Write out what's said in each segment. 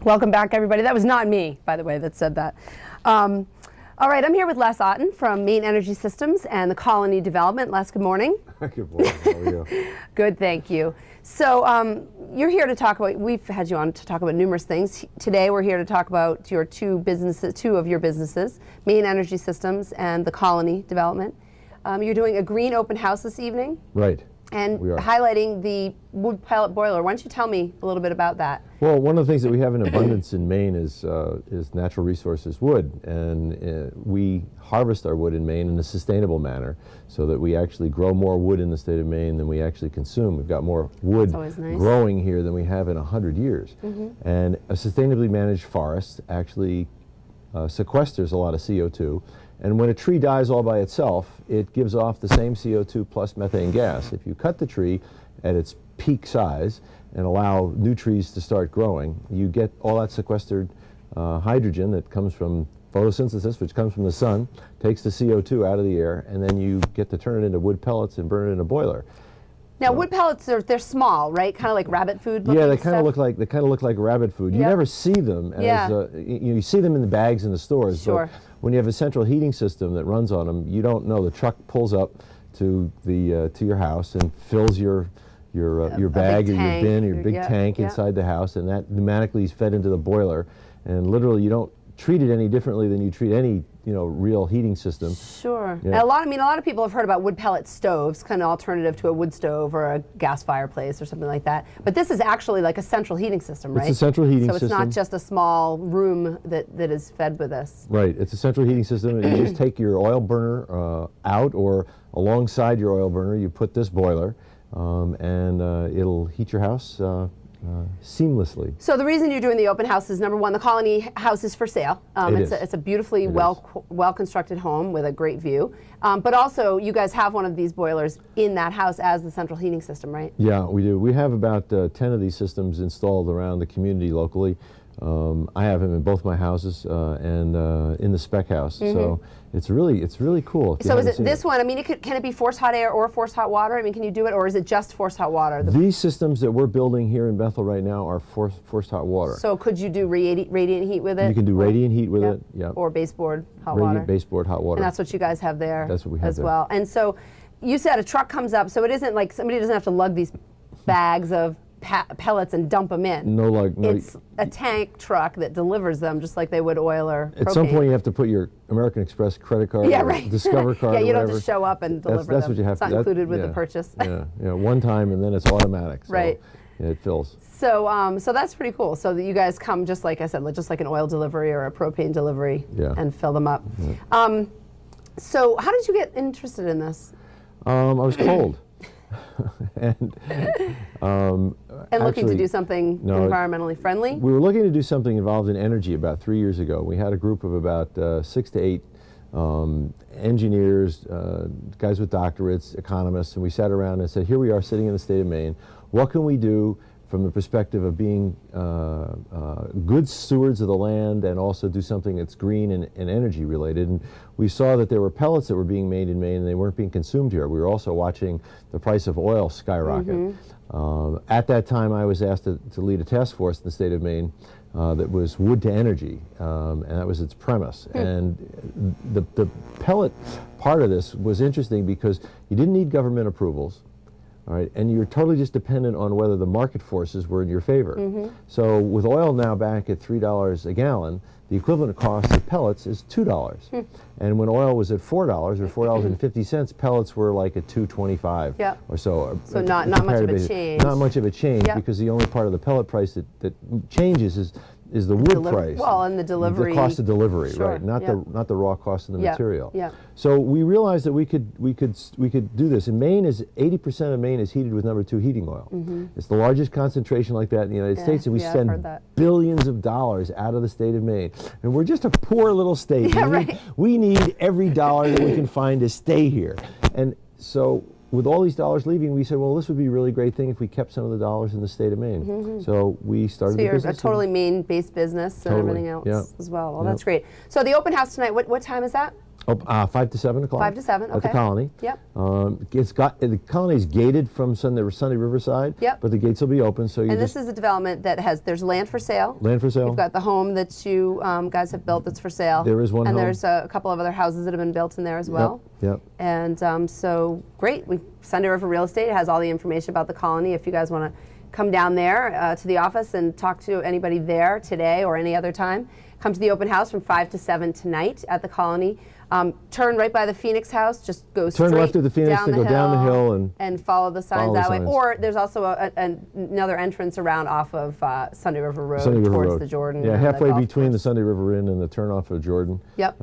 Welcome back, everybody. That was not me, by the way, that said that. All right, I'm here with Les from Maine Energy Systems and the Colony Development. Les, good morning. Good morning. How are you? Good, thank you. So you're here to talk about, we've had you on to talk about numerous things. Today we're here to talk about your two of your businesses, Maine Energy Systems and the Colony Development. You're doing a green open house this evening. Right. And highlighting the wood pellet boiler. Why don't you tell me a little bit about that? Well, one of the things that we have in abundance in Maine is natural resources, wood, and we harvest our wood in Maine in a sustainable manner, so that we actually grow more wood in the state of Maine than we actually consume. We've got more wood growing here than we have in 100 years, and a sustainably managed forest actually sequesters a lot of CO2. And when a tree dies all by itself, it gives off the same CO2 plus methane gas. If you cut the tree at its peak size and allow new trees to start growing, you get all that sequestered hydrogen that comes from photosynthesis, which comes from the sun, takes the CO2 out of the air, and then you get to turn it into wood pellets and burn it in a boiler. Now, wood pellets they're small, right? Kind of like rabbit food. Yeah, they kind of look like rabbit food. You never see them as you see them in the bags in the stores. Sure. But when you have a central heating system that runs on them, you don't know. The truck pulls up to the to your house and fills your bag or your bin or your big tank inside the house, and that pneumatically is fed into the boiler. And literally, you don't treat it any differently than you treat any real heating system. Sure. Yeah. A lot of people have heard about wood pellet stoves, kind of alternative to a wood stove or a gas fireplace or something like that. But this is actually like a central heating system, right? It's a central heating system. So it's not just a small room that is fed with this. Right. It's a central heating system, and you just take your oil burner out, or alongside your oil burner, you put this boiler, and it'll heat your house seamlessly. So the reason you're doing the open house is, number one, the Colony house is for sale. It's a beautifully well constructed home with a great view. But also, you guys have one of these boilers in that house as the central heating system, right? Yeah, we do. We have about 10 of these systems installed around the community locally. I have them in both my houses and in the spec house. So it's really cool. So is it this one? I mean, can it be forced hot air or forced hot water? I mean, can you do it, or is it just forced hot water? These systems that we're building here in Bethel right now are forced hot water. So could you do radiant heat with it? You can do radiant heat with it. Yeah. Or baseboard hot water. Radiant baseboard hot water. And that's what you guys have there. That's what we have as well. And so you said a truck comes up, so it isn't like somebody doesn't have to lug these bags of pellets and dump them in. No. It's a tank truck that delivers them, just like they would oil or propane. At some point, you have to put your American Express credit card or Discover card. Yeah, you or don't whatever. just show up and deliver that's them. What you have it's not included with the purchase. Yeah, one time, and then it's automatic. So right. It fills. So, so that's pretty cool. So that you guys come, just like I said, just like an oil delivery or a propane delivery, and fill them up. Yeah. So how did you get interested in this? I was cold. and looking to do something environmentally friendly? We were looking to do something involved in energy about 3 years ago. We had a group of about 6 to 8 engineers, guys with doctorates, economists, and we sat around and said, here we are sitting in the state of Maine. What can we do from the perspective of being good stewards of the land and also do something that's green and energy related? And we saw that there were pellets that were being made in Maine and they weren't being consumed here. We were also watching the price of oil skyrocket. At that time, I was asked to lead a task force in the state of Maine that was wood to energy, and that was its premise. And the pellet part of this was interesting because you didn't need government approvals. All right, and you're totally just dependent on whether the market forces were in your favor. So with oil now back at $3 a gallon, the equivalent cost of pellets is $2. And when oil was at $4 or $4.50, pellets were like at $2.25 or so. So not much of a change. Not much of a change because the only part of the pellet price that changes is the wood price. Well, and the delivery. The cost of delivery, right? Not the raw cost of the material. So we realized that we could do this. And Maine is 80% of Maine is heated with #2 heating oil. It's the largest concentration like that in the United States, and we spend billions of dollars out of the state of Maine. And we're just a poor little state. We need every dollar that we can find to stay here. And so with all these dollars leaving, we said, well, this would be a really great thing if we kept some of the dollars in the state of Maine. So we started the business. So you're a totally Maine-based business and everything else as well. Well, that's great. So the open house tonight, what time is that? Oh, 5 to 7 o'clock. 5 to 7, At the okay. Colony. Yep. The Colony's gated from Sunday Riverside. Yep. But the gates will be open, so you And just this is a development that there's land for sale. land for sale. You've got the home that you guys have built that's for sale. There is one and home. there's a couple of other houses that have been built in there as well. Yep. And so great. Sunday River Real Estate has all the information about the Colony. If you guys want to come down there to the office and talk to anybody there today or any other time, come to the open house from 5 to 7 tonight at the Colony. Turn right by the Phoenix House. Just go straight Turn left of the Phoenix down and go down the hill and follow the signs follow the that way. signs. Or there's also another entrance around off of Sunday River Road Sunday River towards Road. the Jordan. Yeah, and halfway the golf between the course. Sunday River Inn and the turnoff of Jordan. Yep.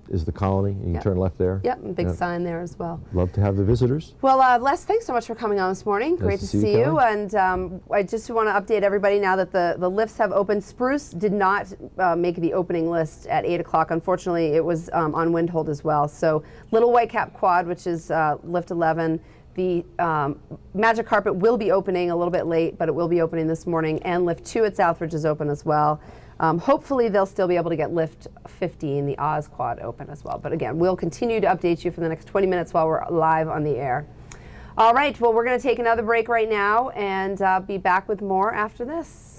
Is the Colony. You can Yep. turn left there. Yep, and big Yep. sign there as well. Love to have the visitors. Well, Les, thanks so much for coming on this morning. Great to see you. Callie. And I just want to update everybody now that the lifts have opened. Spruce did not make the opening list at 8 o'clock. Unfortunately, it was on Windhold as well. So Little Whitecap Quad, which is lift 11, the Magic Carpet will be opening a little bit late, but it will be opening this morning. And lift 2 at Southridge is open as well. Hopefully they'll still be able to get lift 15, the Oz Quad, open as well. But again, we'll continue to update you for the next 20 minutes while we're live on the air. All right, well, we're going to take another break right now and be back with more after this.